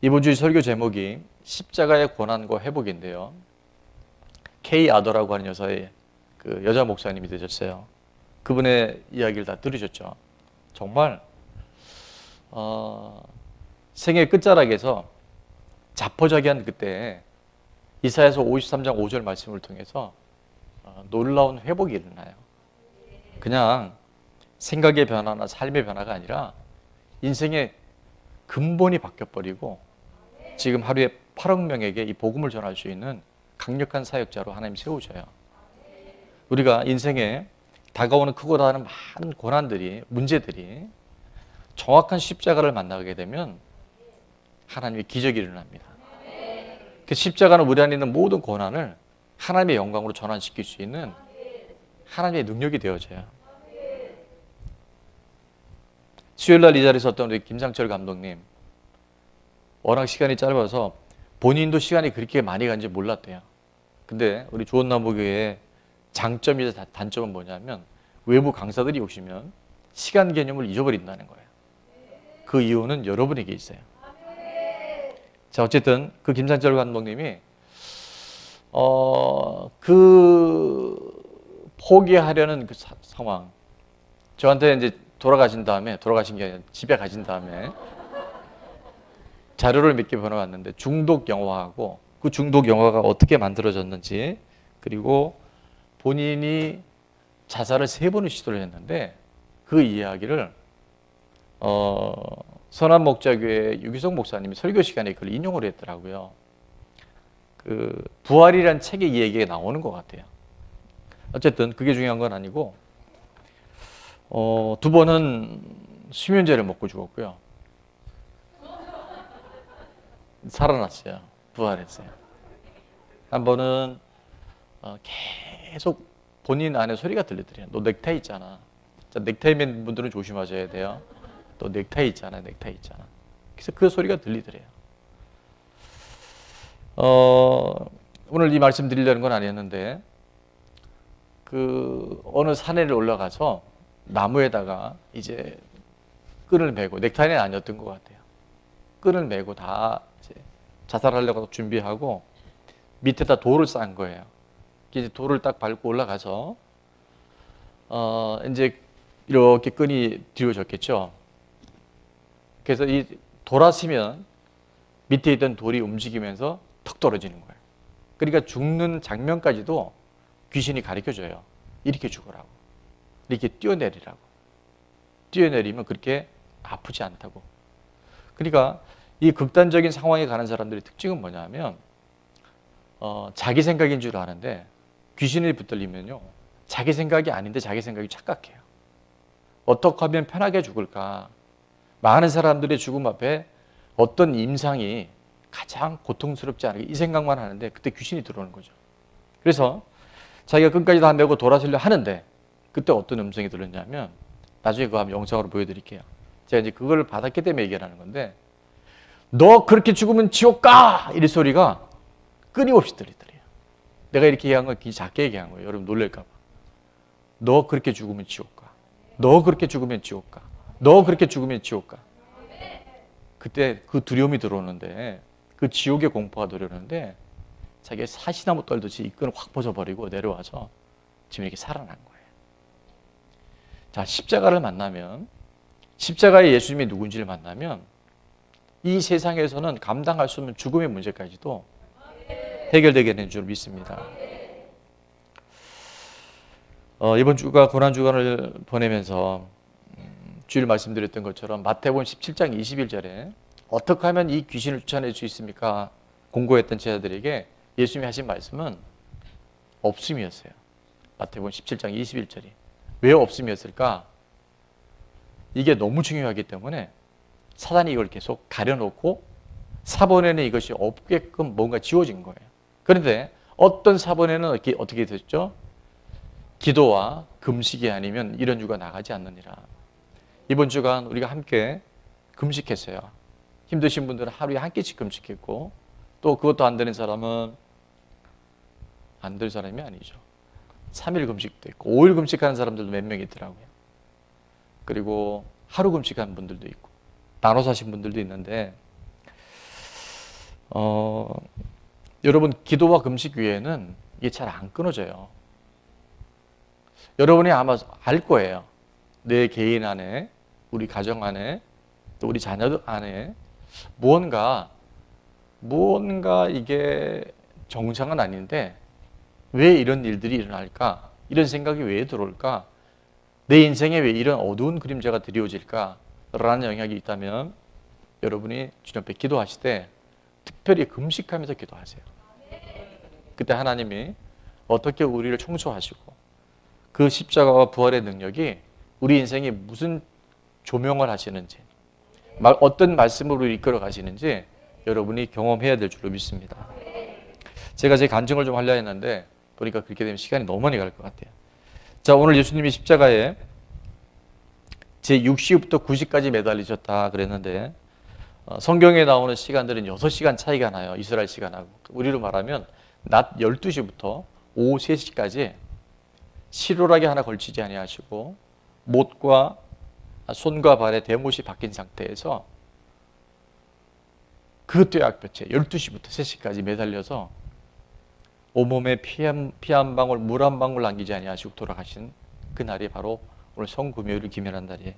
이번 주 설교 제목이 십자가의 고난과 회복인데요. Kay 아더라고 하는 여자의 그 여자 목사님이 되셨어요. 그분의 이야기를 다 들으셨죠. 정말 생애 끝자락에서 자포자기한 그때 이사야서 53장 5절 말씀을 통해서 놀라운 회복이 일어나요. 그냥 생각의 변화나 삶의 변화가 아니라 인생의 근본이 바뀌어버리고 지금 하루에 8억 명에게 이 복음을 전할 수 있는 강력한 사역자로 하나님 세우셔요. 우리가 인생에 다가오는 크고 다른 많은 고난들이, 문제들이 정확한 십자가를 만나게 되면 하나님의 기적이 일어납니다. 그 십자가는 우리 안에 있는 모든 고난을 하나님의 영광으로 전환시킬 수 있는 하나님의 능력이 되어져요. 수요일날 이 자리에 섰던 우리 김상철 감독님, 워낙 시간이 짧아서 본인도 시간이 그렇게 많이 간지 몰랐대요. 근데 우리 조원나무교회의 장점이자 단점은 뭐냐면 외부 강사들이 오시면 시간 개념을 잊어버린다는 거예요. 그 이유는 여러분에게 있어요. 자, 어쨌든 그 김상철 감독님이 그 포기하려는 그 상황, 저한테 이제 돌아가신 게 아니라 집에 가신 다음에 자료를 몇 개 보내왔는데 중독 영화하고 그 중독 영화가 어떻게 만들어졌는지, 그리고 본인이 자살을 3번을 시도를 했는데 그 이야기를 선한목자교회 유기성 목사님이 설교 시간에 그걸 인용을 했더라고요. 그 부활이란 책에 이 얘기가 나오는 것 같아요. 어쨌든 그게 중요한 건 아니고 2번은 수면제를 먹고 죽었고요. 살아났어요. 부활했어요. 한 번은 계속 본인 안에 소리가 들리더래요. 너 넥타이 있잖아. 자, 넥타이 맨 분들은 조심하셔야 돼요. 너 넥타이 있잖아. 넥타이 있잖아. 그래서 그 소리가 들리더래요. 오늘 이 말씀 드리려는 건 아니었는데 그 어느 산에를 올라가서 나무에다가 이제 끈을 메고, 넥타이는 아니었던 것 같아요. 끈을 메고 다 이제 자살하려고 준비하고 밑에다 돌을 쌓은 거예요. 이제 돌을 딱 밟고 올라가서 이제 이렇게 끈이 뒤어졌겠죠. 그래서 이 돌아서면 밑에 있던 돌이 움직이면서 턱 떨어지는 거예요. 그러니까 죽는 장면까지도 귀신이 가르쳐줘요. 이렇게 죽으라고, 이렇게 뛰어내리라고. 뛰어내리면 그렇게 아프지 않다고. 그러니까 이 극단적인 상황에 가는 사람들의 특징은 뭐냐면 자기 생각인 줄 아는데 귀신이 붙들리면요, 자기 생각이 아닌데 자기 생각이 착각해요. 어떻게 하면 편하게 죽을까? 많은 사람들의 죽음 앞에 어떤 임상이 가장 고통스럽지 않을까, 이 생각만 하는데 그때 귀신이 들어오는 거죠. 그래서 자기가 끝까지 다 메고 돌아서려 하는데 그때 어떤 음성이 들렸냐면, 나중에 그거 한번 영상으로 보여드릴게요. 제가 이제 그걸 받았기 때문에 얘기하는 건데, 너 그렇게 죽으면 지옥 가! 이 소리가 끊임없이 들리더래요. 내가 이렇게 얘기한 건 굉장히 작게 얘기한 거예요. 여러분 놀랄까 봐. 너 그렇게 죽으면 지옥 가. 너 그렇게 죽으면 지옥 가. 너 그렇게 죽으면 지옥 가. 그때 그 두려움이 들어오는데, 그 지옥의 공포가 들어오는데 자기가 사시나무 떨듯이 이 끈을 확 벗어버리고 내려와서 지금 이렇게 살아난 거예요. 자, 십자가를 만나면, 십자가의 예수님이 누군지를 만나면 이 세상에서는 감당할 수 없는 죽음의 문제까지도 해결되게 되는 줄 믿습니다. 이번 주가 고난주간을 보내면서 주일 말씀드렸던 것처럼 마태복음 17장 21절에 어떻게 하면 이 귀신을 쫓아낼 수 있습니까? 공고했던 제자들에게 예수님이 하신 말씀은 없음이었어요. 마태복음 17장 21절이. 왜 없음이었을까? 이게 너무 중요하기 때문에 사단이 이걸 계속 가려놓고 사본에는 이것이 없게끔 뭔가 지워진 거예요. 그런데 어떤 사본에는 어떻게 됐죠? 기도와 금식이 아니면 이런 주가 나가지 않느니라. 이번 주간 우리가 함께 금식했어요. 힘드신 분들은 하루에 한 끼씩 금식했고, 또 그것도 안 되는 사람은 안 될 사람이 아니죠. 3일 금식도 있고 5일 금식하는 사람들도 몇 명 있더라고요. 그리고 하루 금식하는 분들도 있고 나눠 사신 분들도 있는데, 여러분 기도와 금식 외에는 이게 잘 안 끊어져요. 여러분이 아마 알 거예요. 내 개인 안에, 우리 가정 안에, 또 우리 자녀들 안에 무언가 이게 정상은 아닌데 왜 이런 일들이 일어날까? 이런 생각이 왜 들어올까? 내 인생에 왜 이런 어두운 그림자가 드리워질까? 라는 영역이 있다면 여러분이 주님 앞에 기도하실 때 특별히 금식하면서 기도하세요. 그때 하나님이 어떻게 우리를 청소하시고 그 십자가와 부활의 능력이 우리 인생에 무슨 조명을 하시는지, 어떤 말씀으로 이끌어 가시는지 여러분이 경험해야 될 줄로 믿습니다. 제가 제 간증을 좀 하려 했는데 보니까 그렇게 되면 시간이 너무 많이 갈 것 같아요. 자, 오늘 예수님이 십자가에 제6시부터 9시까지 매달리셨다 그랬는데 성경에 나오는 시간들은 6시간 차이가 나요. 이스라엘 시간하고. 우리로 말하면 낮 12시부터 오후 3시까지 실오라기 하나 걸치지 아니하시고 못과 손과 발에 대못이 박힌 상태에서 그 뙤약볕에 12시부터 3시까지 매달려서 온몸에 피 한 방울, 물 한 방울 남기지 아니하시고 돌아가신 그 날이 바로 오늘 성금요일을 기면한 날이에요.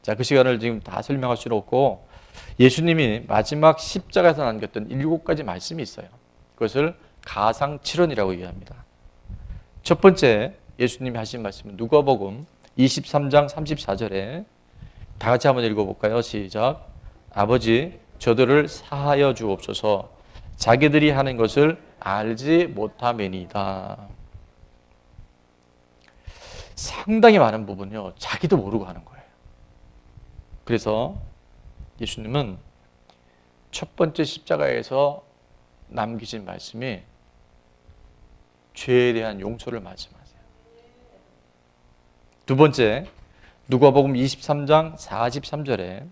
자, 그 시간을 지금 다 설명할 수는 없고 예수님이 마지막 십자가에서 남겼던 7가지 말씀이 있어요. 그것을 가상칠언이라고 얘기합니다. 첫 번째 예수님이 하신 말씀은 누가복음 23장 34절에 다 같이 한번 읽어볼까요? 시작. 아버지, 저들을 사하여 주옵소서. 자기들이 하는 것을 알지 못하매니이다. 상당히 많은 부분요, 자기도 모르고 하는 거예요. 그래서 예수님은 첫 번째 십자가에서 남기신 말씀이 죄에 대한 용서를 말씀하세요. 두 번째, 누가복음 23장 43절에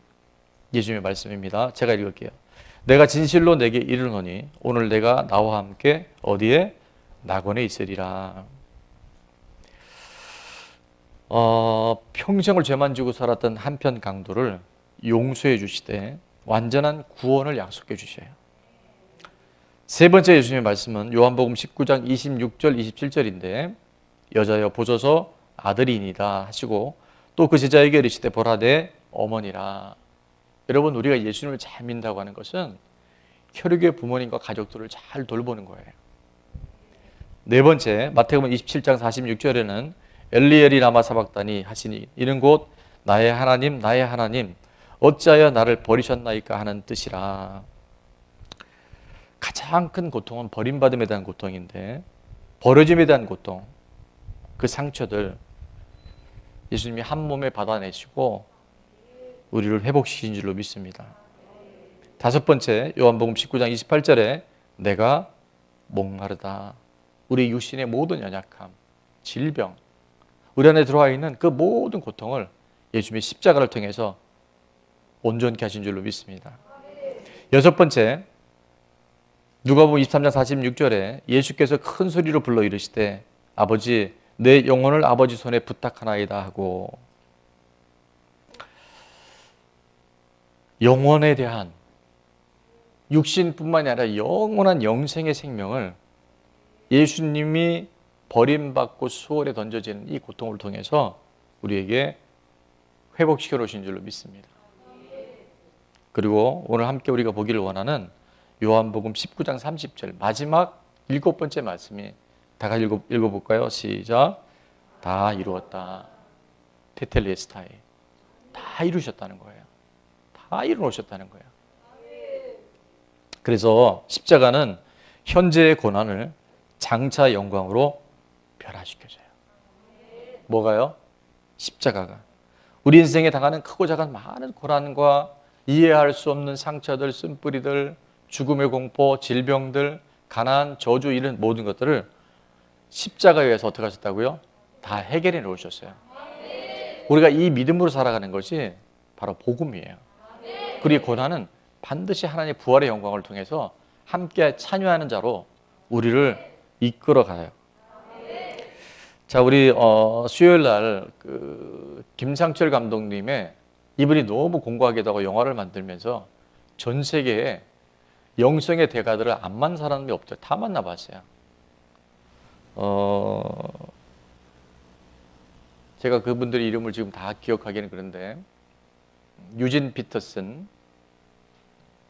예수님의 말씀입니다. 제가 읽을게요. 내가 진실로 내게 이르노니 오늘 내가 나와 함께 어디에? 낙원에 있으리라. 평생을 죄만 지고 살았던 한편 강도를 용서해 주시되 완전한 구원을 약속해 주셔요. 세 번째 예수님의 말씀은 요한복음 19장 26절 27절인데 여자여 보소서 아들이니이다 하시고 또 그 제자에게 이르시되 보라 내 어머니라. 여러분, 우리가 예수님을 잘 믿는다고 하는 것은 혈육의 부모님과 가족들을 잘 돌보는 거예요. 네 번째, 마태복음 27장 46절에는 엘리엘이 라마 사박다니 하시니 이는 곧 나의 하나님 나의 하나님 어찌하여 나를 버리셨나이까 하는 뜻이라. 가장 큰 고통은 버림받음에 대한 고통인데 버려짐에 대한 고통, 그 상처들 예수님이 한 몸에 받아내시고 우리를 회복시킨 줄로 믿습니다. 다섯 번째, 요한복음 19장 28절에 내가 목마르다. 우리 육신의 모든 연약함, 질병, 우리 안에 들어와 있는 그 모든 고통을 예수님의 십자가를 통해서 온전케 하신 줄로 믿습니다. 여섯 번째, 누가복음 23장 46절에 예수께서 큰 소리로 불러 이르시되 아버지 내 영혼을 아버지 손에 부탁하나이다 하고 영혼에 대한 육신뿐만이 아니라 영원한 영생의 생명을 예수님이 버림받고 수월에 던져지는 이 고통을 통해서 우리에게 회복시켜 놓으신 줄로 믿습니다. 그리고 오늘 함께 우리가 보기를 원하는 요한복음 19장 30절 마지막 7번째 말씀이 다 같이 읽어볼까요? 시작. 다 이루었다. 테텔레스타이. 다 이루셨다는 거예요. 다 이루어졌다는 거예요. 그래서 십자가는 현재의 고난을 장차 영광으로 변화시켜줘요. 뭐가요? 십자가가. 우리 인생에 당하는 크고 작은 많은 고난과 이해할 수 없는 상처들, 쓴뿌리들, 죽음의 공포, 질병들, 가난, 저주 이런 모든 것들을 십자가에 의해서 어떻게 하셨다고요? 다 해결해 놓으셨어요. 우리가 이 믿음으로 살아가는 것이 바로 복음이에요. 그리고 고난은 반드시 하나님의 부활의 영광을 통해서 함께 참여하는 자로 우리를 이끌어 가요. 자, 우리 수요일 날 김상철 감독님의 이분이 너무 공고하게도 하고 영화를 만들면서 전 세계에 영성의 대가들을 안 만난 사람이 없대요. 다 만나봤어요. 제가 그분들의 이름을 지금 다 기억하기는 그런데 유진 피터슨,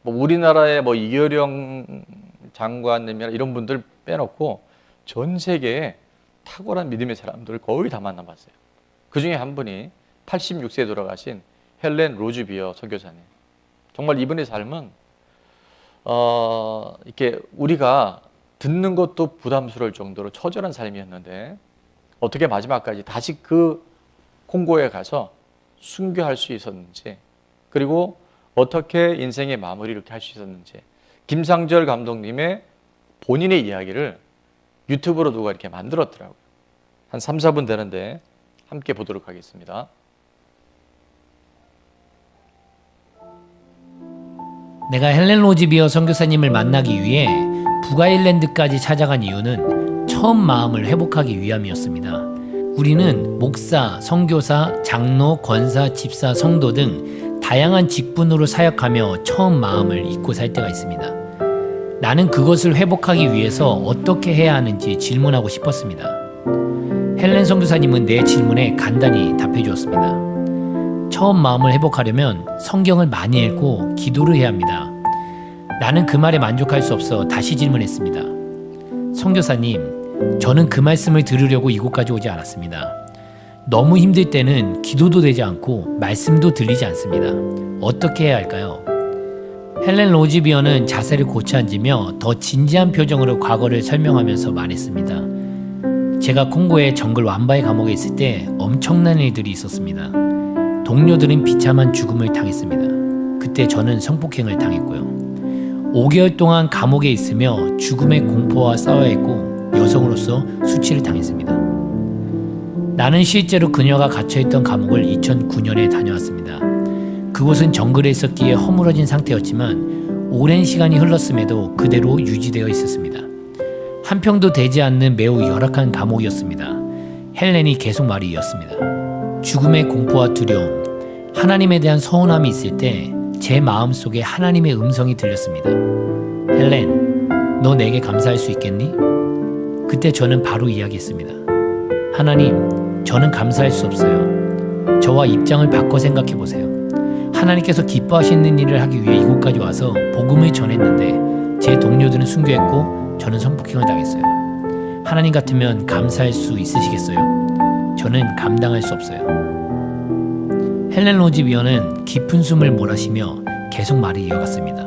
뭐 우리나라의 뭐 이겨령 장관님이나 이런 분들 빼놓고 전 세계에 탁월한 믿음의 사람들을 거의 다 만나봤어요. 그 중에 한 분이 86세에 돌아가신 헬렌 로즈비어 선교사님. 정말 이분의 삶은 이렇게 우리가 듣는 것도 부담스러울 정도로 처절한 삶이었는데 어떻게 마지막까지 다시 그 콩고에 가서 순교할 수 있었는지, 그리고 어떻게 인생의 마무리를 이렇게 할 수 있었는지, 김상절 감독님의 본인의 이야기를 유튜브로 누가 이렇게 만들었더라고요. 한 3, 4분 되는데 함께 보도록 하겠습니다. 내가 헬렌 로즈비어 선교사님을 만나기 위해 북아일랜드까지 찾아간 이유는 처음 마음을 회복하기 위함이었습니다. 우리는 목사, 선교사, 장로, 권사, 집사, 성도 등 다양한 직분으로 사역하며 처음 마음을 잊고 살 때가 있습니다. 나는 그것을 회복하기 위해서 어떻게 해야 하는지 질문하고 싶었습니다. 헬렌 선교사님은 내 질문에 간단히 답해 주었습니다. 처음 마음을 회복하려면 성경을 많이 읽고 기도를 해야 합니다. 나는 그 말에 만족할 수 없어 다시 질문했습니다. 선교사님, 저는 그 말씀을 들으려고 이곳까지 오지 않았습니다. 너무 힘들 때는 기도도 되지 않고 말씀도 들리지 않습니다. 어떻게 해야 할까요? 헬렌 로즈비어는 자세를 고쳐앉으며 더 진지한 표정으로 과거를 설명하면서 말했습니다. 제가 콩고의 정글 완바의 감옥에 있을 때 엄청난 일들이 있었습니다. 동료들은 비참한 죽음을 당했습니다. 그때 저는 성폭행을 당했고요. 5개월 동안 감옥에 있으며 죽음의 공포와 싸워야 했고 여성으로서 수치를 당했습니다. 나는 실제로 그녀가 갇혀있던 감옥을 2009년에 다녀왔습니다. 그곳은 정글에 있었기에 허물어진 상태였지만 오랜 시간이 흘렀음에도 그대로 유지되어 있었습니다. 한 평도 되지 않는 매우 열악한 감옥이었습니다. 헬렌이 계속 말이 이었습니다. 죽음의 공포와 두려움, 하나님에 대한 서운함이 있을 때 제 마음속에 하나님의 음성이 들렸습니다. 헬렌, 너 내게 감사할 수 있겠니? 그때 저는 바로 이야기했습니다. 하나님, 저는 감사할 수 없어요. 저와 입장을 바꿔 생각해 보세요. 하나님께서 기뻐하시는 일을 하기 위해 이곳까지 와서 복음을 전했는데 제 동료들은 순교했고 저는 성폭행을 당했어요. 하나님 같으면 감사할 수 있으시겠어요? 저는 감당할 수 없어요. 헬렌 로즈비어는 깊은 숨을 몰아쉬며 계속 말을 이어갔습니다.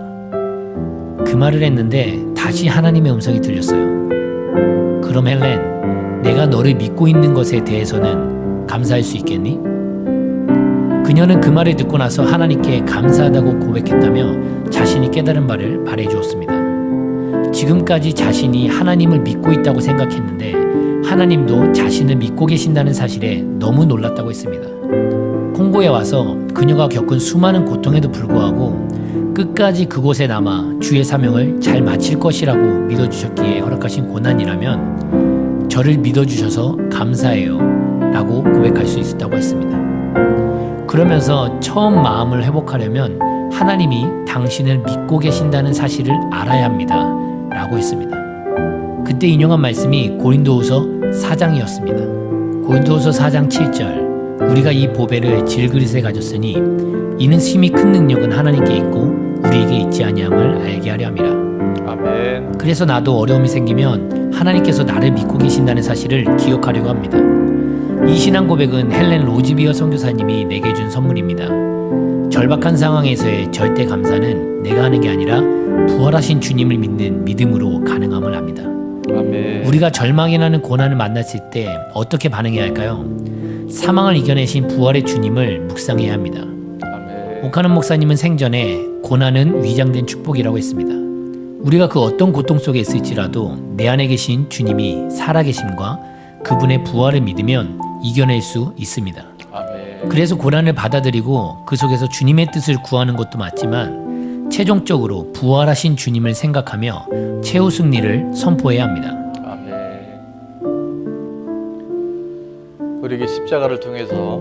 그 말을 했는데 다시 하나님의 음성이 들렸어요. 그럼 헬렌, 내가 너를 믿고 있는 것에 대해서는 감사할 수 있겠니? 그녀는 그 말을 듣고 나서 하나님께 감사하다고 고백했다며 자신이 깨달은 바를 말해주었습니다. 지금까지 자신이 하나님을 믿고 있다고 생각했는데 하나님도 자신을 믿고 계신다는 사실에 너무 놀랐다고 했습니다. 콩고에 와서 그녀가 겪은 수많은 고통에도 불구하고 끝까지 그곳에 남아 주의 사명을 잘 마칠 것이라고 믿어주셨기에 허락하신 고난이라면 저를 믿어주셔서 감사해요 라고 고백할 수 있었다고 했습니다. 그러면서 처음 마음을 회복하려면 하나님이 당신을 믿고 계신다는 사실을 알아야 합니다 라고 했습니다. 그때 인용한 말씀이 고린도후서 4장이었습니다. 고린도후서 4장 7절, 우리가 이 보배를 질그릇에 가졌으니 이는 심히 큰 능력은 하나님께 있고 우리에게 있지 아니함을 알게 하려 함이라. 아멘. 그래서 나도 어려움이 생기면 하나님께서 나를 믿고 계신다는 사실을 기억하려고 합니다. 이 신앙 고백은 헬렌 로즈비어 선교사님이 내게 준 선물입니다. 절박한 상황에서의 절대 감사는 내가 하는 게 아니라 부활하신 주님을 믿는 믿음으로 가능함을 압니다. 아멘. 우리가 절망이 나는 고난을 만났을 때 어떻게 반응해야 할까요? 사망을 이겨내신 부활의 주님을 묵상해야 합니다. 아멘. 오카는 목사님은 생전에 고난은 위장된 축복이라고 했습니다. 우리가 그 어떤 고통 속에 있을지라도 내 안에 계신 주님이 살아계심과 그분의 부활을 믿으면 이겨낼 수 있습니다. 아멘. 그래서 고난을 받아들이고 그 속에서 주님의 뜻을 구하는 것도 맞지만 최종적으로 부활하신 주님을 생각하며 최후 승리를 선포해야 합니다. 우리에게 십자가를 통해서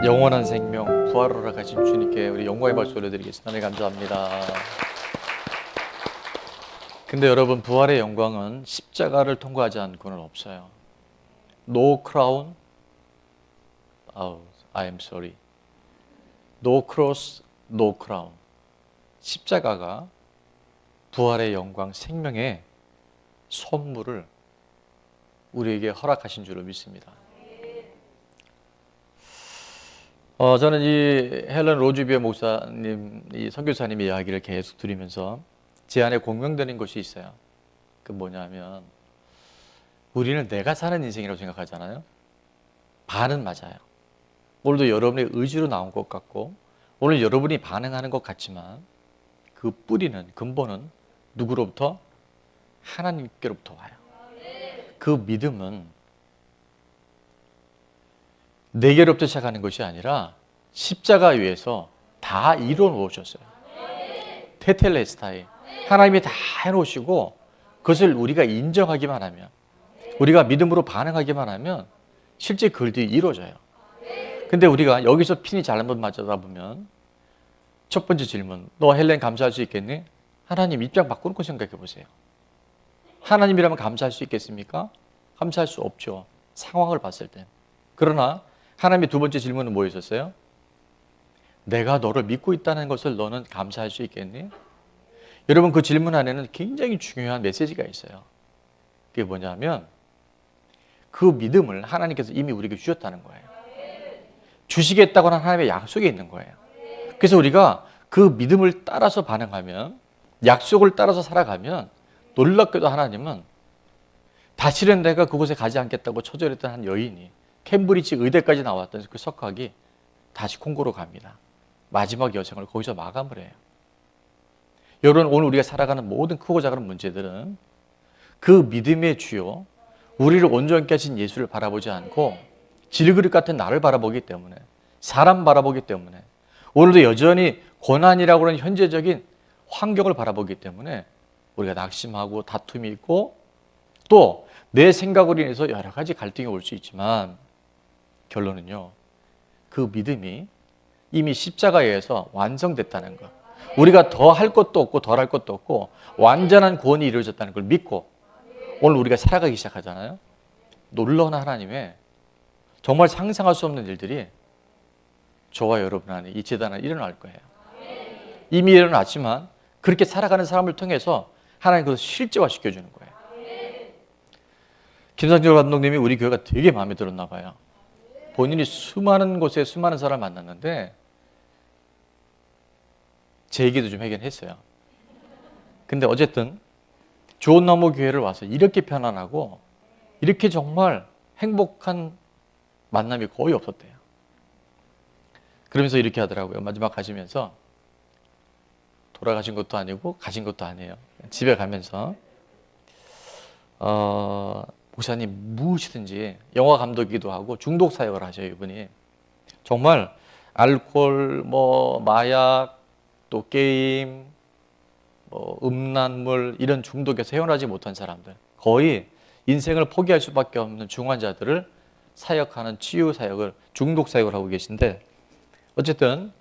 영원한 생명, 부활을 허락하신 주님께 우리 영광의 박수 올려드리겠습니다. 하나님 감사합니다. 근데 여러분, 부활의 영광은 십자가를 통과하지 않고는 없어요. No crown, I am sorry. No cross, no crown. 십자가가 부활의 영광, 생명의 선물을 우리에게 허락하신 줄로 믿습니다. 저는 이 헬런 로즈비어 목사님, 이 선교사님의 이야기를 계속 들으면서 제 안에 공명되는 것이 있어요. 그 뭐냐면, 우리는 내가 사는 인생이라고 생각하잖아요. 반은 맞아요. 오늘도 여러분의 의지로 나온 것 같고, 오늘 여러분이 반응하는 것 같지만, 그 뿌리는, 근본은 누구로부터? 하나님께로부터 와요. 그 믿음은 내게로부터 시작하는 것이 아니라 십자가 위에서 다 이루어 놓으셨어요. 테텔레스타이. 하나님이 다 해놓으시고 그것을 우리가 인정하기만 하면, 우리가 믿음으로 반응하기만 하면 실제 그들이 이루어져요. 근데 우리가 여기서 핀이 잘못 맞아다 보면, 첫 번째 질문, 너 헬렌 감사할 수 있겠니? 하나님 입장 바꿔놓고 생각해 보세요. 하나님이라면 감사할 수 있겠습니까? 감사할 수 없죠. 상황을 봤을 때. 그러나 하나님의 두 번째 질문은 뭐였었어요? 내가 너를 믿고 있다는 것을 너는 감사할 수 있겠니? 여러분, 그 질문 안에는 굉장히 중요한 메시지가 있어요. 그게 뭐냐면, 그 믿음을 하나님께서 이미 우리에게 주셨다는 거예요. 주시겠다고는 하나님의 약속이 있는 거예요. 그래서 우리가 그 믿음을 따라서 반응하면, 약속을 따라서 살아가면, 놀랍게도 하나님은 다시는 내가 그곳에 가지 않겠다고 처절했던 한 여인이 캠브리지 의대까지 나왔던 그 석학이 다시 콩고로 갑니다. 마지막 여정을 거기서 마감을 해요. 여러분, 오늘 우리가 살아가는 모든 크고 작은 문제들은 그 믿음의 주요, 우리를 온전케 하신 예수를 바라보지 않고 질그릇 같은 나를 바라보기 때문에, 사람 바라보기 때문에, 오늘도 여전히 고난이라고 하는 현재적인 환경을 바라보기 때문에 우리가 낙심하고 다툼이 있고, 또 내 생각으로 인해서 여러 가지 갈등이 올 수 있지만, 결론은요, 그 믿음이 이미 십자가에서 완성됐다는 것, 우리가 더 할 것도 없고 덜 할 것도 없고 완전한 구원이 이루어졌다는 걸 믿고 오늘 우리가 살아가기 시작하잖아요. 놀라운 하나님의 정말 상상할 수 없는 일들이 저와 여러분 안에, 이 재단 안에 일어날 거예요. 이미 일어났지만 그렇게 살아가는 사람을 통해서 하나님 그것을 실제화시켜주는 거예요. 김상철 감독님이 우리 교회가 되게 마음에 들었나 봐요. 본인이 수많은 곳에 수많은 사람을 만났는데 제 얘기도 좀 하긴 했어요. 근데 어쨌든 좋은 나무 교회를 와서 이렇게 편안하고 이렇게 정말 행복한 만남이 거의 없었대요. 그러면서 이렇게 하더라고요. 마지막 가시면서, 돌아가신 것도 아니고 가신 것도 아니에요. 집에 가면서 목사님 무엇이든지, 영화 감독이기도 하고 중독 사역을 하셔요. 이분이 정말 알코올, 마약, 또 게임, 음란물 이런 중독에서 헤어나지 못한 사람들, 거의 인생을 포기할 수밖에 없는 중환자들을 사역하는 치유 사역을, 중독 사역을 하고 계신데, 어쨌든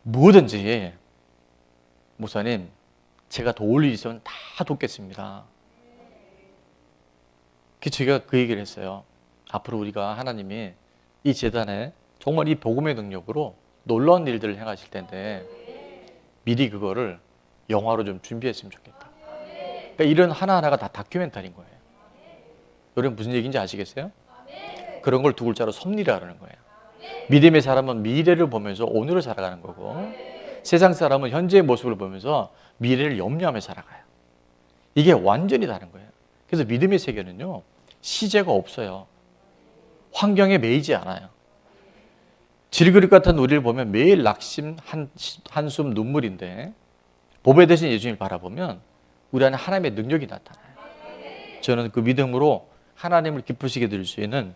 뭐든지 목사님 제가 도울 일이 있으면 다 돕겠습니다. 제가 그 얘기를 했어요. 앞으로 우리가 하나님이 이 재단에 정말 이 복음의 능력으로 놀라운 일들을 행하실 텐데 미리 그거를 영화로 좀 준비했으면 좋겠다. 그러니까 이런 하나하나가 다 다큐멘터리인 거예요. 여러분 무슨 얘기인지 아시겠어요? 그런 걸 두 글자로 섭리라는 거예요. 믿음의 사람은 미래를 보면서 오늘을 살아가는 거고, 세상 사람은 현재의 모습을 보면서 미래를 염려하며 살아가요. 이게 완전히 다른 거예요. 그래서 믿음의 세계는요, 시제가 없어요. 환경에 매이지 않아요. 질그릇 같은 우리를 보면 매일 낙심, 한숨, 눈물인데, 보배 대신 예수님을 바라보면 우리 안에 하나님의 능력이 나타나요. 저는 그 믿음으로 하나님을 기쁘시게 드릴 수 있는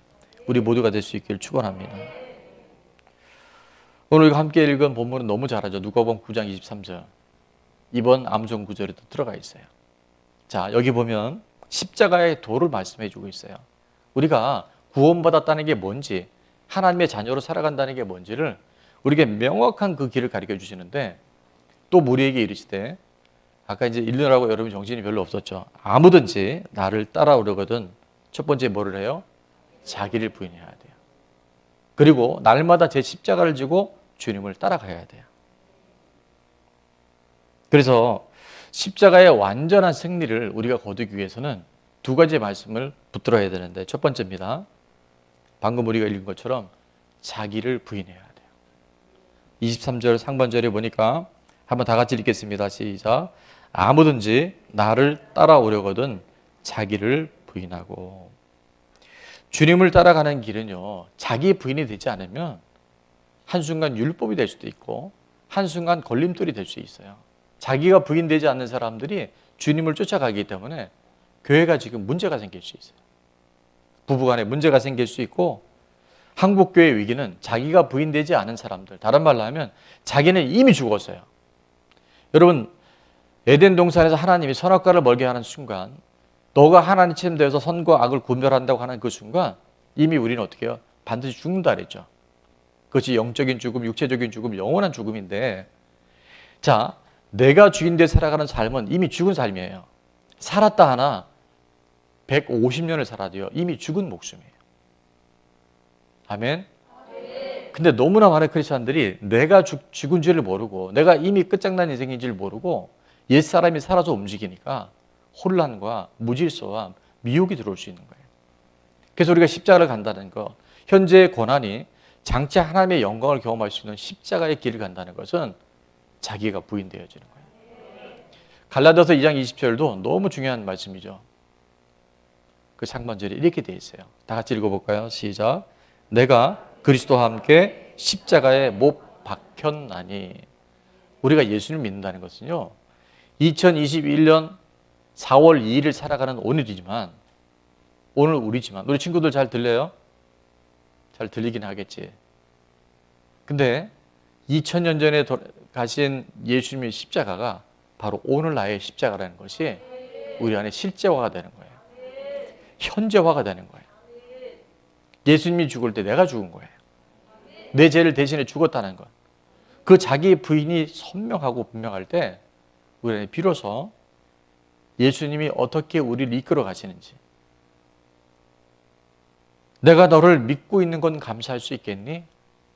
우리 모두가 될 수 있기를 축원합니다. 오늘 함께 읽은 본문은 너무 잘하죠. 누가복음 9장 23절. 이번 암송 구절에도 들어가 있어요. 자, 여기 보면 십자가의 도를 말씀해 주고 있어요. 우리가 구원받았다는 게 뭔지, 하나님의 자녀로 살아간다는 게 뭔지를 우리에게 명확한 그 길을 가르쳐 주시는데, 또 우리에게 이르시되 아까 이제 읽느라고 여러분 정신이 별로 없었죠. 아무든지 나를 따라오려거든 첫 번째 뭐를 해요? 자기를 부인해야 돼요. 그리고 날마다 제 십자가를 지고 주님을 따라가야 돼요. 그래서 십자가의 완전한 승리를 우리가 거두기 위해서는 두 가지 말씀을 붙들어야 되는데 첫 번째입니다. 방금 우리가 읽은 것처럼 자기를 부인해야 돼요. 23절 상반절에 보니까 한번 다 같이 읽겠습니다. 시작. 아무든지 나를 따라오려거든 자기를 부인하고. 주님을 따라가는 길은요, 자기 부인이 되지 않으면 한순간 율법이 될 수도 있고 한순간 걸림돌이 될 수 있어요. 자기가 부인되지 않는 사람들이 주님을 쫓아가기 때문에 교회가 지금 문제가 생길 수 있어요. 부부간에 문제가 생길 수 있고, 한국교회의 위기는 자기가 부인되지 않은 사람들, 다른 말로 하면 자기는 이미 죽었어요. 여러분, 에덴 동산에서 하나님이 선악과를 멀게 하는 순간, 너가 하나님처럼 되어서 선과 악을 구별한다고 하는 그 순간 이미 우리는 어떻게 해요? 반드시 죽는다 그랬죠. 그것이 영적인 죽음, 육체적인 죽음, 영원한 죽음인데, 자, 내가 주인되어 살아가는 삶은 이미 죽은 삶이에요. 살았다 하나 150년을 살아도요, 이미 죽은 목숨이에요. 아멘? 근데 너무나 많은 크리스찬들이 내가 죽은 줄을 모르고 내가 이미 끝장난 인생인 줄 모르고 옛사람이 살아서 움직이니까 혼란과 무질서와 미혹이 들어올 수 있는 거예요. 그래서 우리가 십자가를 간다는 거, 현재의 고난이 장차 하나님의 영광을 경험할 수 있는 십자가의 길을 간다는 것은 자기가 부인되어지는 거예요. 갈라디아서 2장 20절도 너무 중요한 말씀이죠. 그 상반절이 이렇게 되어 있어요. 다 같이 읽어볼까요? 시작. 내가 그리스도와 함께 십자가에 못 박혔나니. 우리가 예수를 믿는다는 것은요, 2021년 4월 2일을 살아가는 오늘이지만, 오늘 우리지만, 우리 친구들 잘 들려요? 잘 들리긴 하겠지. 근데 2000년 전에 가신 예수님의 십자가가 바로 오늘 나의 십자가라는 것이 우리 안에 실제화가 되는 거예요. 현재화가 되는 거예요. 예수님이 죽을 때 내가 죽은 거예요. 내 죄를 대신해 죽었다는 것. 그 자기 부인이 선명하고 분명할 때 우리 안에 비로소 예수님이 어떻게 우리를 이끌어 가시는지, 내가 너를 믿고 있는 건 감사할 수 있겠니?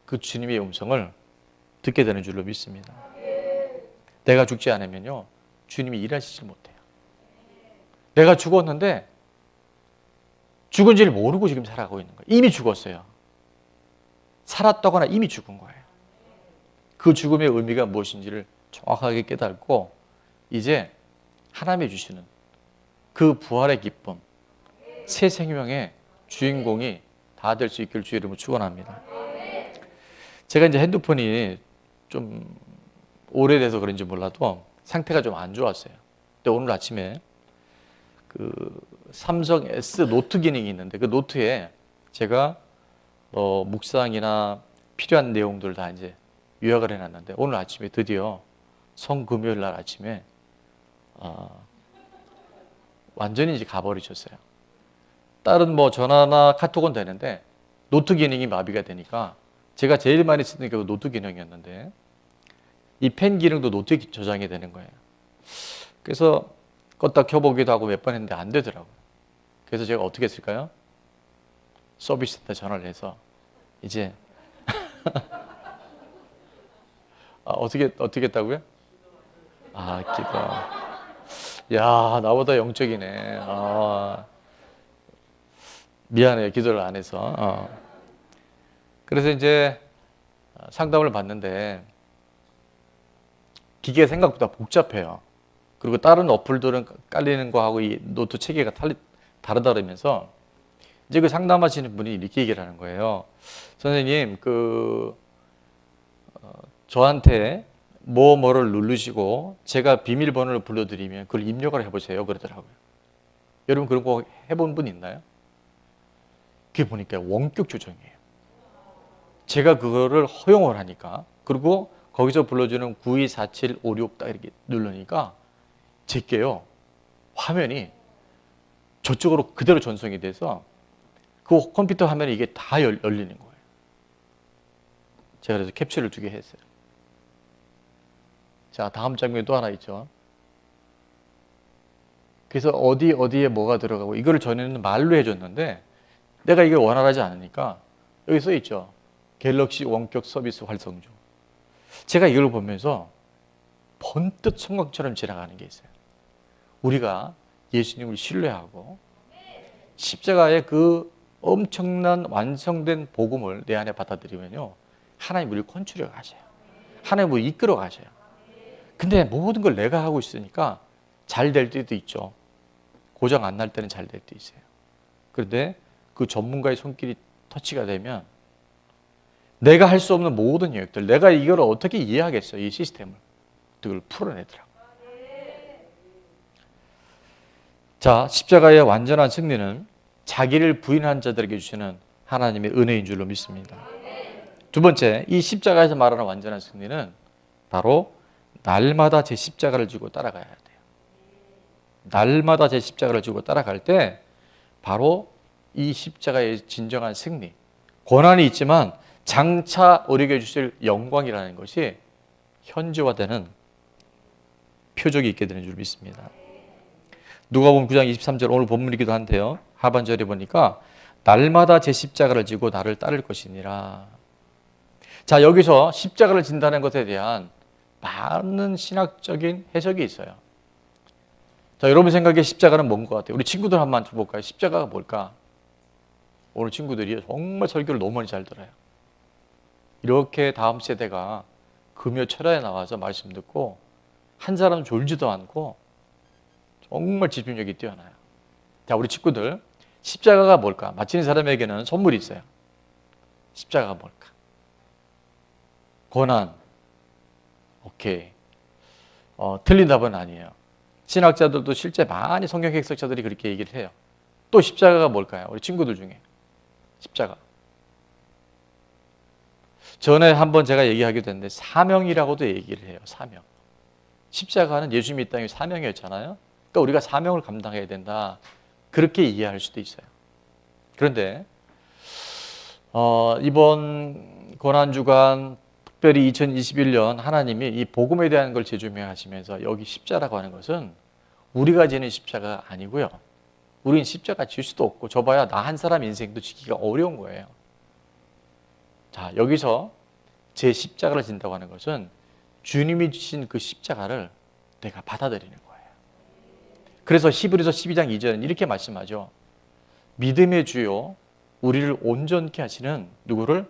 그 주님의 음성을 듣게 되는 줄로 믿습니다. 내가 죽지 않으면요, 주님이 일하시지 못해요. 내가 죽었는데 죽은지를 모르고 지금 살아가고 있는 거예요. 이미 죽었어요. 살았다거나 이미 죽은 거예요. 그 죽음의 의미가 무엇인지를 정확하게 깨닫고 이제 하나님이 주시는 그 부활의 기쁨, 새 생명의 주인공이 다 될 수 있기를 주의 이름으로 축원합니다. 제가 이제 핸드폰이 좀 오래돼서 그런지 몰라도 상태가 좀 안 좋았어요. 근데 오늘 아침에 그 삼성 S 노트 기능이 있는데 그 노트에 제가 묵상이나 필요한 내용들 다 이제 요약을 해놨는데 오늘 아침에 드디어 성금요일 날 아침에 완전히 이제 가버리셨어요. 다른 뭐 전화나 카톡은 되는데 노트 기능이 마비가 되니까, 제가 제일 많이 쓰는 게 노트 기능이었는데 이 펜 기능도 노트에 저장이 되는 거예요. 그래서 껐다 켜보기도 하고 몇 번 했는데 안 되더라고요. 그래서 제가 어떻게 했을까요? 서비스센터 전화를 해서 이제 어떻게 했다고요? 기도. 야, 나보다 영적이네. 미안해요, 기도를 안 해서. 그래서 이제 상담을 받는데 기계가 생각보다 복잡해요. 그리고 다른 어플들은 깔리는 거하고 이 노트 체계가 다르다 그러면서 이제 그 상담하시는 분이 이렇게 얘기를 하는 거예요. 선생님, 저한테 뭐를 누르시고 제가 비밀번호를 불러드리면 그걸 입력을 해보세요 그러더라고요. 여러분 그런 거 해본 분 있나요? 그게 보니까 원격 조정이에요. 제가 그거를 허용을 하니까, 그리고 거기서 불러주는 924756 딱 이렇게 누르니까 제게요, 화면이 저쪽으로 그대로 전송이 돼서 그 컴퓨터 화면에 이게 다 열리는 거예요. 제가 그래서 캡처를 2개 했어요. 자, 다음 장면이 또 하나 있죠. 그래서 어디에 뭐가 들어가고 이거를 전에는 말로 해줬는데 내가 이걸 원활하지 않으니까 여기 써 있죠. 갤럭시 원격 서비스 활성 중. 제가 이걸 보면서 번뜩 송강처럼 지나가는 게 있어요. 우리가 예수님을 신뢰하고 십자가의 그 엄청난 완성된 복음을 내 안에 받아들이면요, 하나님 우리를 컨트롤 가셔요. 하나님 우리를 이끌어 가셔요. 근데 모든 걸 내가 하고 있으니까 잘 될 때도 있죠. 고장 안 날 때는 잘 될 때 있어요. 그런데 그 전문가의 손길이 터치가 되면 내가 할 수 없는 모든 영역들, 내가 이걸 어떻게 이해하겠어요, 이 시스템을. 그걸 풀어내더라고요. 자, 십자가의 완전한 승리는 자기를 부인한 자들에게 주시는 하나님의 은혜인 줄로 믿습니다. 두 번째, 이 십자가에서 말하는 완전한 승리는 바로 날마다 제 십자가를 지고 따라가야 돼요. 날마다 제 십자가를 지고 따라갈 때 바로 이 십자가의 진정한 승리, 고난이 있지만 장차 우리에게 주실 영광이라는 것이 현지화되는 표적이 있게 되는 줄 믿습니다. 누가복음 9장 23절 오늘 본문이기도 한데요. 하반절에 보니까 날마다 제 십자가를 지고 나를 따를 것이니라. 자, 여기서 십자가를 진다는 것에 대한 많은 신학적인 해석이 있어요. 자, 여러분 생각에 십자가는 뭔 것 같아요? 우리 친구들 한번 볼까요? 십자가가 뭘까? 오늘 친구들이 정말 설교를 너무 많이 잘 들어요. 이렇게 다음 세대가 금요 철야에 나와서 말씀 듣고 한 사람 졸지도 않고 정말 집중력이 뛰어나요. 자, 우리 친구들, 십자가가 뭘까? 맞히는 사람에게는 선물이 있어요. 십자가가 뭘까? 고난. 오케이. 틀린 답은 아니에요. 신학자들도 실제 많이 성경 해석자들이 그렇게 얘기를 해요. 또 십자가가 뭘까요? 우리 친구들 중에. 십자가. 전에 한번 제가 얘기하기도 했는데 사명이라고도 얘기를 해요. 사명. 십자가는 예수님이 이 땅에 사명이었잖아요. 그러니까 우리가 사명을 감당해야 된다. 그렇게 이해할 수도 있어요. 그런데 이번 고난주간 특별히 2021년 하나님이 이 복음에 대한 걸 재조명하시면서 여기 십자라고 하는 것은 우리가 지는 십자가 아니고요. 우린 십자가 질 수도 없고 저봐야 나 한 사람 인생도 지기가 어려운 거예요. 자, 여기서 제 십자가를 진다고 하는 것은 주님이 주신 그 십자가를 내가 받아들이는 거예요. 그래서 히브리서 12장 2절은 이렇게 말씀하죠. 믿음의 주요 우리를 온전케 하시는 누구를?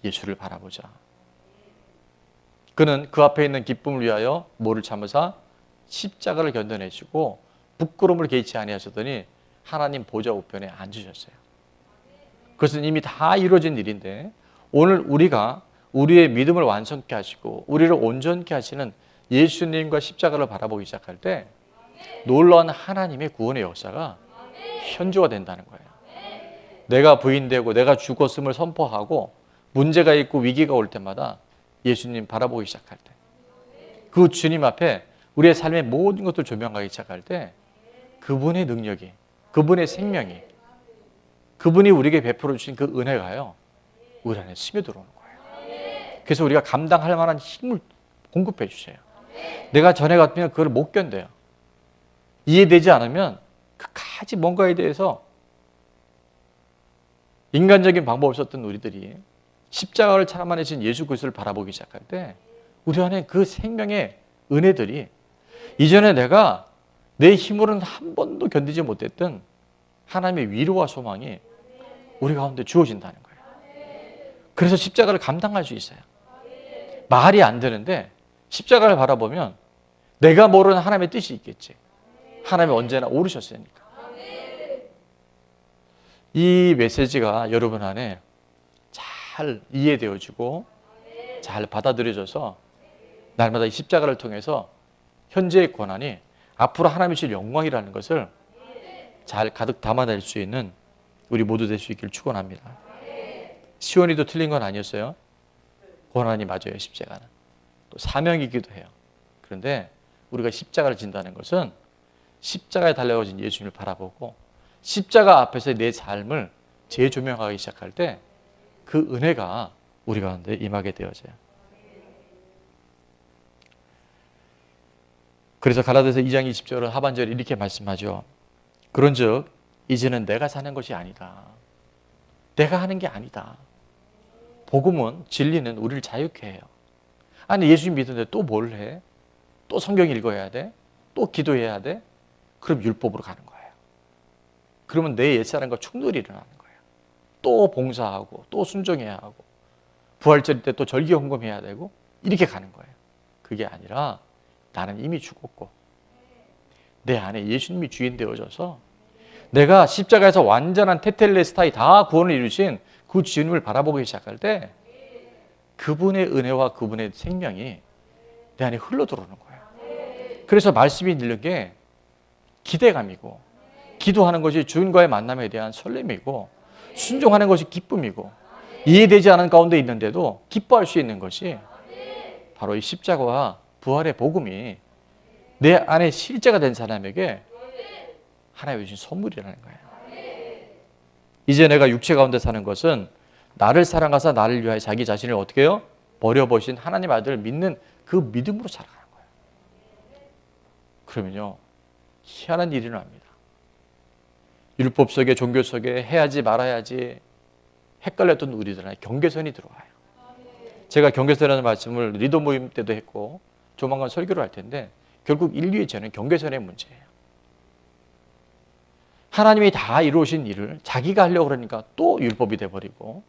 예수를 바라보자. 그는 그 앞에 있는 기쁨을 위하여 뭐를 참으사 십자가를 견뎌내시고 부끄러움을 개의치 아니하셨더니 하나님 보좌 우편에 앉으셨어요. 그것은 이미 다 이루어진 일인데 오늘 우리가 우리의 믿음을 완성케 하시고 우리를 온전케 하시는 예수님과 십자가를 바라보기 시작할 때 놀라운 하나님의 구원의 역사가 현주가 된다는 거예요. 내가 부인되고 내가 죽었음을 선포하고 문제가 있고 위기가 올 때마다 예수님 바라보기 시작할 때 그 주님 앞에 우리의 삶의 모든 것들 조명하기 시작할 때 그분의 능력이, 그분의 생명이, 그분이 우리에게 베풀어 주신 그 은혜가요 우리 안에 스며들어오는 거예요. 그래서 우리가 감당할 만한 힘을 공급해 주셔요. 내가 전에 같으면 그걸 못 견뎌요. 이해되지 않으면 그까지 뭔가에 대해서 인간적인 방법을 썼던 우리들이 십자가를 참아내신 예수 그리스도를 바라보기 시작할 때 우리 안에 그 생명의 은혜들이 이전에 내가 내 힘으로는 한 번도 견디지 못했던 하나님의 위로와 소망이 우리 가운데 주어진다는 거예요. 그래서 십자가를 감당할 수 있어요. 말이 안 되는데 십자가를 바라보면 내가 모르는 하나님의 뜻이 있겠지. 하나님이 언제나 오르셨으니까. 이 메시지가 여러분 안에 잘 이해되어지고 잘 받아들여져서 날마다 이 십자가를 통해서 현재의 고난이 앞으로 하나님이 주실 영광이라는 것을 잘 가득 담아낼 수 있는 우리 모두 될 수 있기를 축원합니다. 시온이도 틀린 건 아니었어요. 고난이 맞아요. 십자가는. 또 사명이기도 해요. 그런데 우리가 십자가를 진다는 것은 십자가에 달려진 예수님을 바라보고 십자가 앞에서 내 삶을 재조명하기 시작할 때 그 은혜가 우리 가운데 임하게 되어져요. 그래서 갈라디아서 2장 20절은 하반절에 이렇게 말씀하죠. 그런즉 이제는 내가 사는 것이 아니다. 내가 하는 게 아니다. 복음은, 진리는 우리를 자유케 해요. 아니, 예수님 믿는데 또 뭘 해? 또 성경 읽어야 돼? 또 기도해야 돼? 그럼 율법으로 가는 거예요. 그러면 내 옛사람과 충돌이 일어나는 거예요. 또 봉사하고 또 순종해야 하고 부활절 때 또 절기 헌금해야 되고 이렇게 가는 거예요. 그게 아니라 나는 이미 죽었고 내 안에 예수님이 주인 되어져서 내가 십자가에서 완전한 테텔레스타이 다 구원을 이루신 그 주님을 바라보기 시작할 때 그분의 은혜와 그분의 생명이 내 안에 흘러 들어오는 거예요. 그래서 말씀이 들린 게 기대감이고 기도하는 것이 주님과의 만남에 대한 설렘이고 순종하는 것이 기쁨이고 이해되지 않은 가운데 있는데도 기뻐할 수 있는 것이 바로 이 십자가와 부활의 복음이 내 안에 실제가 된 사람에게 하나님이 주신 선물이라는 거예요. 이제 내가 육체 가운데 사는 것은 나를 사랑하사 나를 위하여 자기 자신을 어떻게 해요? 버려보신 하나님 아들을 믿는 그 믿음으로 살아가는 거예요. 그러면요, 희한한 일이 일어납니다. 율법 속에 종교 속에 해야지 말아야지 헷갈렸던 우리들한테 경계선이 들어와요. 제가 경계선이라는 말씀을 리더 모임 때도 했고 조만간 설교를 할 텐데 결국 인류의 죄는 경계선의 문제예요. 하나님이 다 이루신 일을 자기가 하려고 그러니까 또 율법이 돼버리고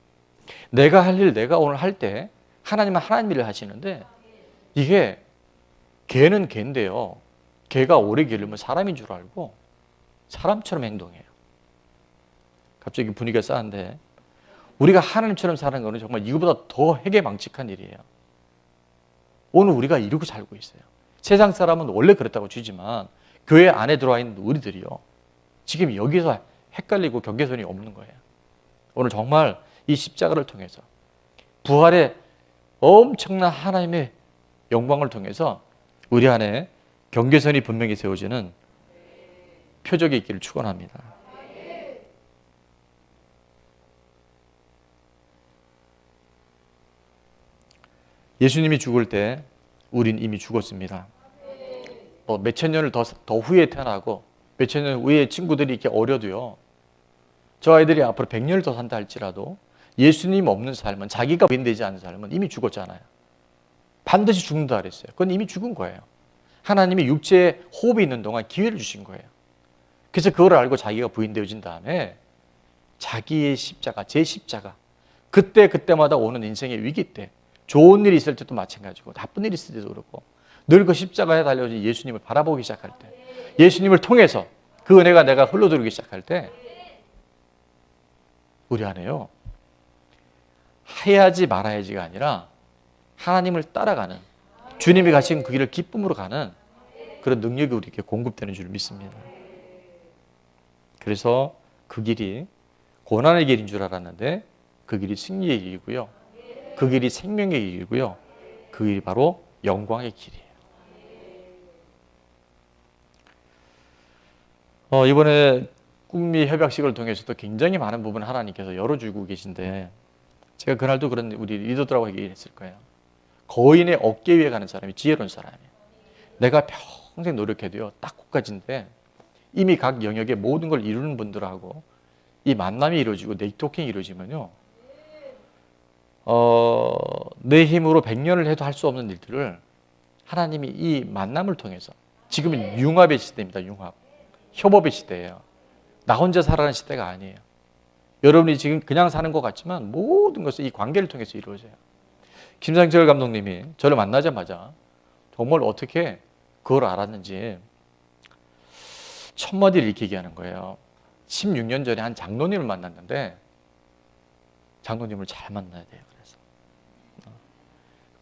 내가 할 일 내가 오늘 할 때 하나님은 하나님 일을 하시는데 이게 개는 개인데요. 개가 오래 기르면 사람인 줄 알고 사람처럼 행동해요. 갑자기 분위기가 싸한데 우리가 하나님처럼 사는 것은 정말 이거보다 더 해괴망측한 일이에요. 오늘 우리가 이러고 살고 있어요. 세상 사람은 원래 그랬다고 치지만 교회 안에 들어와 있는 우리들이요. 지금 여기서 헷갈리고 경계선이 없는 거예요. 오늘 정말 이 십자가를 통해서 부활의 엄청난 하나님의 영광을 통해서 우리 안에 경계선이 분명히 세워지는 표적이 있기를 축원합니다. 예수님이 죽을 때 우린 이미 죽었습니다. 몇천 년을 더 후에 태어나고 몇천 년 후에 친구들이 이렇게 어려도요. 저 아이들이 앞으로 100년을 더 산다 할지라도 예수님 없는 삶은 자기가 부인되지 않는 삶은 이미 죽었잖아요. 반드시 죽는다 그랬어요. 그건 이미 죽은 거예요. 하나님이 육체에 호흡이 있는 동안 기회를 주신 거예요. 그래서 그걸 알고 자기가 부인되어진 다음에 자기의 십자가, 제 십자가 그때마다 오는 인생의 위기 때 좋은 일이 있을 때도 마찬가지고 나쁜 일이 있을 때도 그렇고 늘 그 십자가에 달려진 예수님을 바라보기 시작할 때 예수님을 통해서 그 은혜가 내가 흘러들기 시작할 때 우리 안에요. 해야지 말아야지가 아니라 하나님을 따라가는 주님이 가신 그 길을 기쁨으로 가는 그런 능력이 우리에게 공급되는 줄 믿습니다. 그래서 그 길이 고난의 길인 줄 알았는데 그 길이 승리의 길이고요. 그 길이 생명의 길이고요. 그 길이 바로 영광의 길이에요. 이번에 꿈미 협약식을 통해서도 굉장히 많은 부분을 하나님께서 열어주고 계신데 제가 그날도 그런 우리 리더들하고 얘기했을 거예요. 거인의 어깨 위에 가는 사람이 지혜로운 사람이에요. 내가 평생 노력해도요. 딱 거기까지인데 이미 각 영역의 모든 걸 이루는 분들하고 이 만남이 이루어지고 네트워킹이 이루어지면요. 내 힘으로 100년을 해도 할 수 없는 일들을 하나님이 이 만남을 통해서 지금은 융합의 시대입니다. 융합. 협업의 시대예요. 나 혼자 살아가는 시대가 아니에요. 여러분이 지금 그냥 사는 것 같지만 모든 것은 이 관계를 통해서 이루어져요. 김상철 감독님이 저를 만나자마자 정말 어떻게 그걸 알았는지 첫 마디를 이렇게 얘기하는 거예요. 16년 전에 한 장로님을 만났는데 장로님을 잘 만나야 돼요. 그래서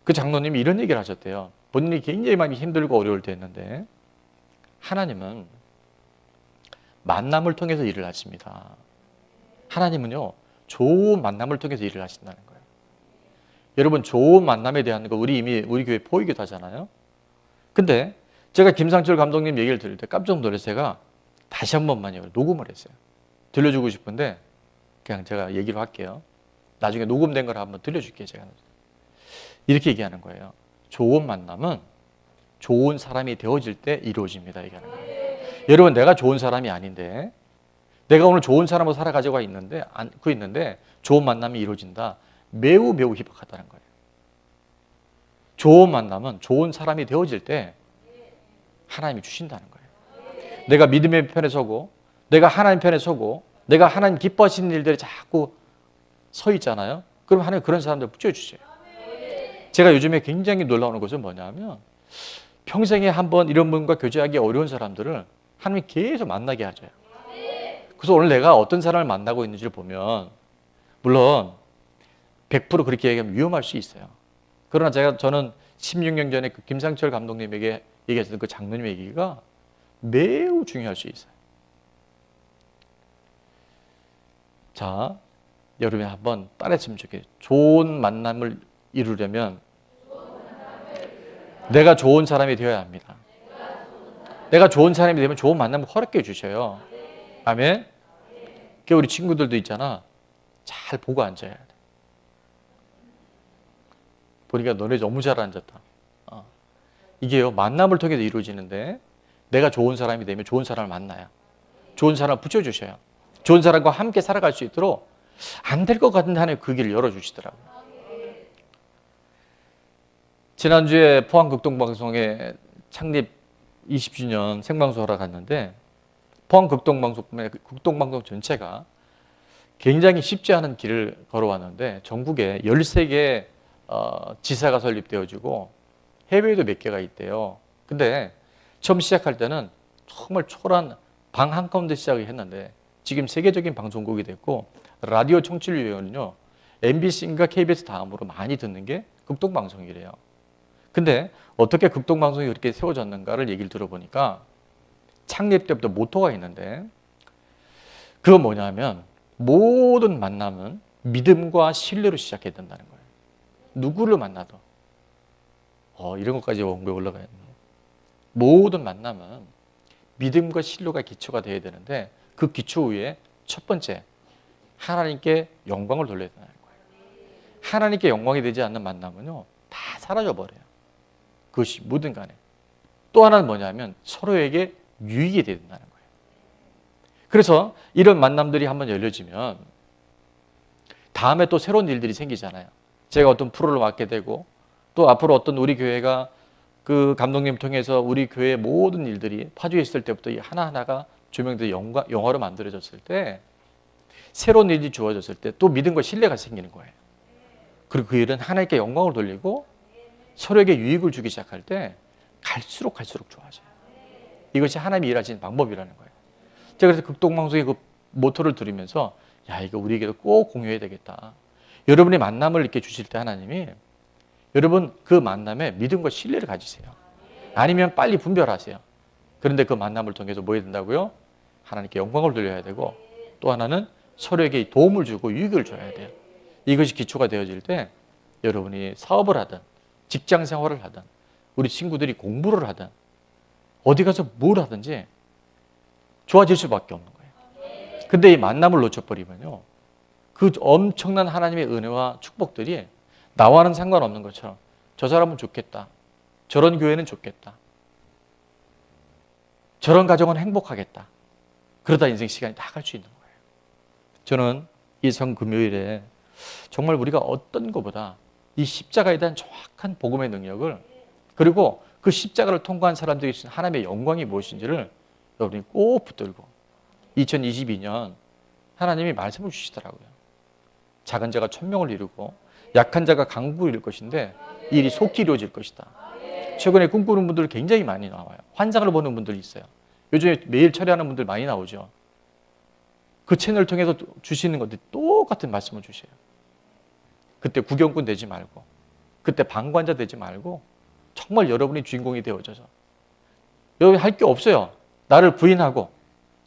그 장로님이 이런 얘기를 하셨대요. 본인이 굉장히 많이 힘들고 어려울 때였는데 하나님은 만남을 통해서 일을 하십니다. 하나님은요. 좋은 만남을 통해서 일을 하신다는 거예요. 여러분 좋은 만남에 대한 거 우리 이미 우리 교회 보이기도 하잖아요. 근데 제가 김상철 감독님 얘기를 들을 때 깜짝 놀라서 제가 다시 한 번만요. 녹음을 했어요. 들려주고 싶은데 그냥 제가 얘기를 할게요. 나중에 녹음된 걸 한번 들려줄게요. 제가 이렇게 얘기하는 거예요. 좋은 만남은 좋은 사람이 되어질 때 이루어집니다. 얘기하는 거예요. 여러분, 내가 좋은 사람이 아닌데, 내가 오늘 좋은 사람으로 살아가지고 있는데, 좋은 만남이 이루어진다. 매우 매우 희박하다는 거예요. 좋은 만남은 좋은 사람이 되어질 때 하나님이 주신다는 거예요. 내가 믿음의 편에 서고, 내가 하나님 편에 서고, 내가 하나님 기뻐하시는 일들에 자꾸 서 있잖아요. 그럼 하나님 그런 사람들 붙여주세요. 제가 요즘에 굉장히 놀라운 것은 뭐냐면, 평생에 한번 이런 분과 교제하기 어려운 사람들을 하나님이 계속 만나게 하죠. 그래서 오늘 내가 어떤 사람을 만나고 있는지를 보면, 물론 100% 그렇게 얘기하면 위험할 수 있어요. 그러나 저는 16년 전에 그 김상철 감독님에게 얘기했던 그 장로님의 얘기가 매우 중요할 수 있어요. 자, 여러분이 한번 따라했으면 좋겠어요. 좋은 만남을 이루려면 내가 좋은 사람이 되어야 합니다. 내가 좋은 사람이 되면 좋은 만남을 허락해 주셔요. 아멘. 그 우리 친구들도 있잖아. 잘 보고 앉아야 돼. 보니까 너네 너무 잘 앉았다. 이게요, 만남을 통해서 이루어지는데, 내가 좋은 사람이 되면 좋은 사람을 만나야, 좋은 사람을 붙여주셔요. 좋은 사람과 함께 살아갈 수 있도록 안 될 것 같은데 하나님 그 길을 열어주시더라고요. 지난주에 포항극동방송에 창립 20주년 생방송하러 갔는데, 포항극동방송뿐만 아니라 극동방송 전체가 굉장히 쉽지 않은 길을 걸어왔는데, 전국에 13개 지사가 설립되어지고 해외에도 몇 개가 있대요. 근데 처음 시작할 때는 정말 초란 방 한가운데 시작을 했는데, 지금 세계적인 방송국이 됐고, 라디오 청취율은요 MBC인가 KBS 다음으로 많이 듣는 게 극동방송이래요. 근데 어떻게 극동방송이 그렇게 세워졌는가를 얘기를 들어보니까, 창립 때부터 모토가 있는데, 그건 뭐냐면 모든 만남은 믿음과 신뢰로 시작해야 된다는 거예요. 누구를 만나도 이런 것까지 원고에 올라가 있네요. 모든 만남은 믿음과 신뢰가 기초가 되어야 되는데, 그 기초 위에 첫 번째, 하나님께 영광을 돌려야 된다는 거예요. 하나님께 영광이 되지 않는 만남은요 다 사라져 버려요. 그것이 뭐든 간에. 또 하나는 뭐냐면 서로에게 유익이 되야 된다는 거예요. 그래서 이런 만남들이 한번 열려지면 다음에 또 새로운 일들이 생기잖아요. 제가 어떤 프로를 맡게 되고, 또 앞으로 어떤 우리 교회가 그 감독님 통해서 우리 교회의 모든 일들이 파주에 있을 때부터 이 하나하나가 조명되어 영화로 만들어졌을 때, 새로운 일이 주어졌을 때 또 믿음과 신뢰가 생기는 거예요. 그리고 그 일은 하나님께 영광을 돌리고 서로에게 유익을 주기 시작할 때 갈수록 좋아져요. 이것이 하나님이 일하시는 방법이라는 거예요. 제가 그래서 극동방송의 그 모토를 들으면서, 이거 우리에게도 꼭 공유해야 되겠다. 여러분의 만남을 이렇게 주실 때 하나님이, 여러분 그 만남에 믿음과 신뢰를 가지세요. 아니면 빨리 분별하세요. 그런데 그 만남을 통해서 뭐 해야 된다고요? 하나님께 영광을 돌려야 되고, 또 하나는 서로에게 도움을 주고 유익을 줘야 돼요. 이것이 기초가 되어질 때 여러분이 사업을 하든 직장 생활을 하든 우리 친구들이 공부를 하든 어디 가서 뭘 하든지 좋아질 수밖에 없는 거예요. 근데 이 만남을 놓쳐버리면요, 그 엄청난 하나님의 은혜와 축복들이 나와는 상관없는 것처럼, 저 사람은 좋겠다, 저런 교회는 좋겠다, 저런 가정은 행복하겠다, 그러다 인생 시간이 다 갈 수 있는 거예요. 저는 이 성금요일에 정말 우리가 어떤 것보다 이 십자가에 대한 정확한 복음의 능력을, 그리고 그 십자가를 통과한 사람들이 주신 하나님의 영광이 무엇인지를 여러분이 꼭 붙들고, 2022년 하나님이 말씀을 주시더라고요. 작은 자가 천명을 이루고 약한 자가 강국을 이룰 것인데 이 일이 속히 이루어질 것이다. 최근에 꿈꾸는 분들 굉장히 많이 나와요. 환상을 보는 분들이 있어요. 요즘에 매일 철회하는 분들 많이 나오죠. 그 채널을 통해서 주시는 것들 똑같은 말씀을 주셔요. 그때 구경꾼 되지 말고, 그때 방관자 되지 말고, 정말 여러분이 주인공이 되어져서, 여러분이 할 게 없어요. 나를 부인하고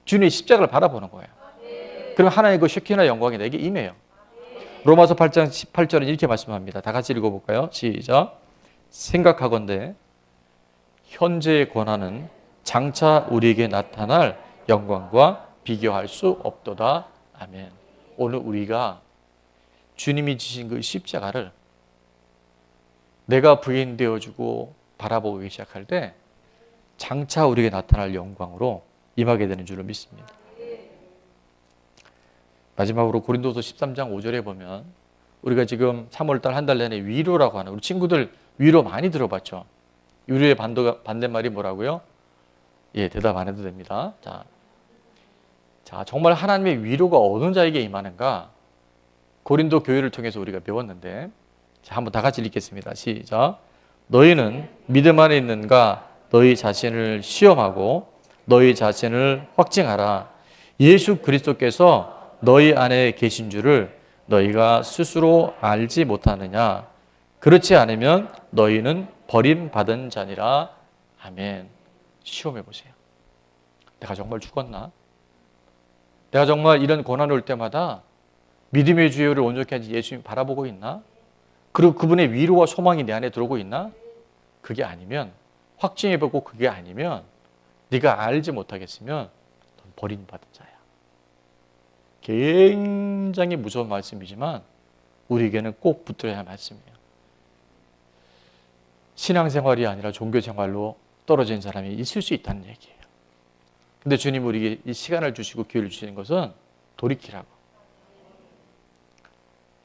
주님의 십자가를 바라보는 거예요. 그럼 하나님의 그 쉐키나 영광이 내게 임해요. 로마서 8장 18절은 이렇게 말씀합니다. 다 같이 읽어볼까요? 시작. 생각하건대 현재의 권한은 장차 우리에게 나타날 영광과 비교할 수 없도다. 아멘. 오늘 우리가 주님이 지신 그 십자가를 내가 부인되어주고 바라보기 시작할 때 장차 우리에게 나타날 영광으로 임하게 되는 줄로 믿습니다. 마지막으로 고린도서 13장 5절에 보면 우리가 지금 3월달 한 달 내내 위로라고 하는, 우리 친구들 위로 많이 들어봤죠. 위로의 반대말이 뭐라고요? 예, 대답 안 해도 됩니다. 자, 정말 하나님의 위로가 어느 자에게 임하는가? 고린도 교회를 통해서 우리가 배웠는데, 자, 한번 다 같이 읽겠습니다. 시작. 너희는 믿음 안에 있는가? 너희 자신을 시험하고 너희 자신을 확증하라. 예수 그리스도께서 너희 안에 계신 줄을 너희가 스스로 알지 못하느냐? 그렇지 않으면 너희는 버림받은 자니라. 아멘. 시험해 보세요. 내가 정말 죽었나? 내가 정말 이런 고난이 올 때마다 믿음의 주요를 온전히 하지 예수님 바라보고 있나? 그리고 그분의 위로와 소망이 내 안에 들어오고 있나? 그게 아니면, 확증해보고 그게 아니면, 네가 알지 못하겠으면 넌 버림받은 자야. 굉장히 무서운 말씀이지만 우리에게는 꼭 붙들어야 할 말씀이에요. 신앙생활이 아니라 종교생활로 떨어진 사람이 있을 수 있다는 얘기예요. 근데 주님 우리에게 이 시간을 주시고 기회를 주시는 것은 돌이키라고.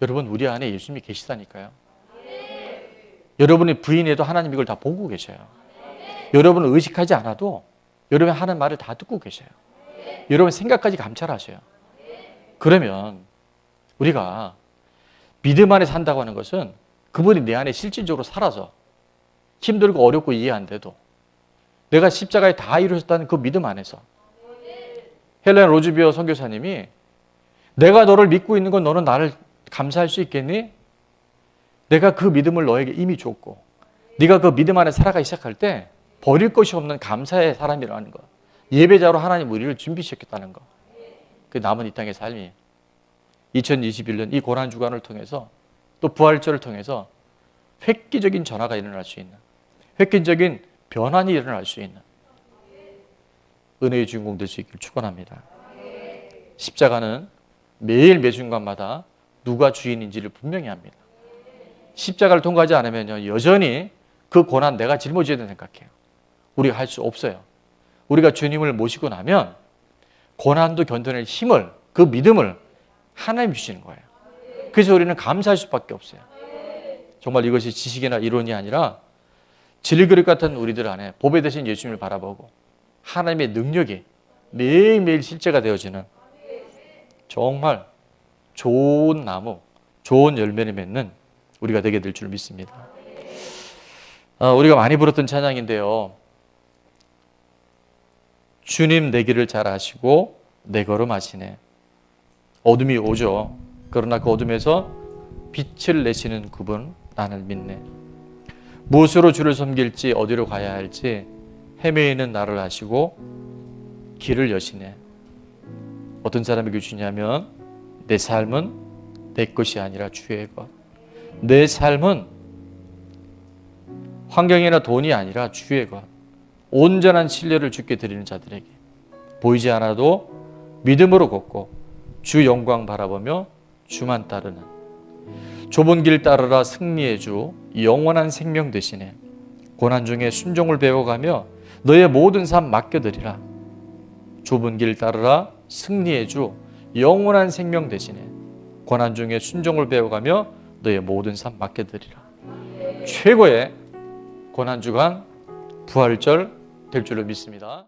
여러분, 우리 안에 예수님이 계시다니까요. 여러분의 부인해도 하나님 이걸 다 보고 계셔요. 여러분은 의식하지 않아도 여러분이 하는 말을 다 듣고 계셔요. 여러분 생각까지 감찰하셔요. 그러면 우리가 믿음 안에 산다고 하는 것은 그분이 내 안에 실질적으로 살아서 힘들고 어렵고 이해 안 돼도 내가 십자가에 다 이루셨다는 그 믿음 안에서, 헬렌 로즈비어 선교사님이 내가 너를 믿고 있는 건 너는 나를 감사할 수 있겠니? 내가 그 믿음을 너에게 이미 줬고 네가 그 믿음 안에 살아가기 시작할 때 버릴 것이 없는 감사의 사람이라는 것, 예배자로 하나님 우리를 준비시켰다는 것, 그 남은 이 땅의 삶이 2021년 이 고난주간을 통해서 또 부활절을 통해서 획기적인 전화가 일어날 수 있는, 획기적인 변환이 일어날 수 있는 은혜의 주인공 될 수 있기를 축원합니다. 십자가는 매일 매 순간마다 누가 주인인지를 분명히 합니다. 십자가를 통과하지 않으면 여전히 그 고난 내가 짊어져야 된다고 생각해요. 우리가 할 수 없어요. 우리가 주님을 모시고 나면 고난도 견뎌낼 힘을, 그 믿음을 하나님 주시는 거예요. 그래서 우리는 감사할 수밖에 없어요. 정말 이것이 지식이나 이론이 아니라 진리그릇 같은 우리들 안에 보배 되신 예수님을 바라보고 하나님의 능력이 매일매일 실제가 되어지는 정말 좋은 나무, 좋은 열매를 맺는 우리가 되게 될 줄 믿습니다. 우리가 많이 부르던 찬양인데요. 주님 내 길을 잘 아시고 내 걸음 아시네. 어둠이 오죠. 그러나 그 어둠에서 빛을 내시는 그분 나를 믿네. 무엇으로 주를 섬길지 어디로 가야 할지 헤매이는 나를 아시고 길을 여시네. 어떤 사람에게 주냐면 내 삶은 내 것이 아니라 주의 것. 내 삶은 환경이나 돈이 아니라 주의 것. 온전한 신뢰를 주께 드리는 자들에게 보이지 않아도 믿음으로 걷고 주 영광 바라보며 주만 따르는, 좁은 길 따르라 승리의 주 영원한 생명 되시네. 고난 중에 순종을 배워가며 너의 모든 삶 맡겨드리라. 좁은 길 따르라 승리의 주 영원한 생명 되시네. 고난 중에 순종을 배워가며 너의 모든 삶 맡겨드리라. 최고의 고난주간 부활절 될 줄로 믿습니다.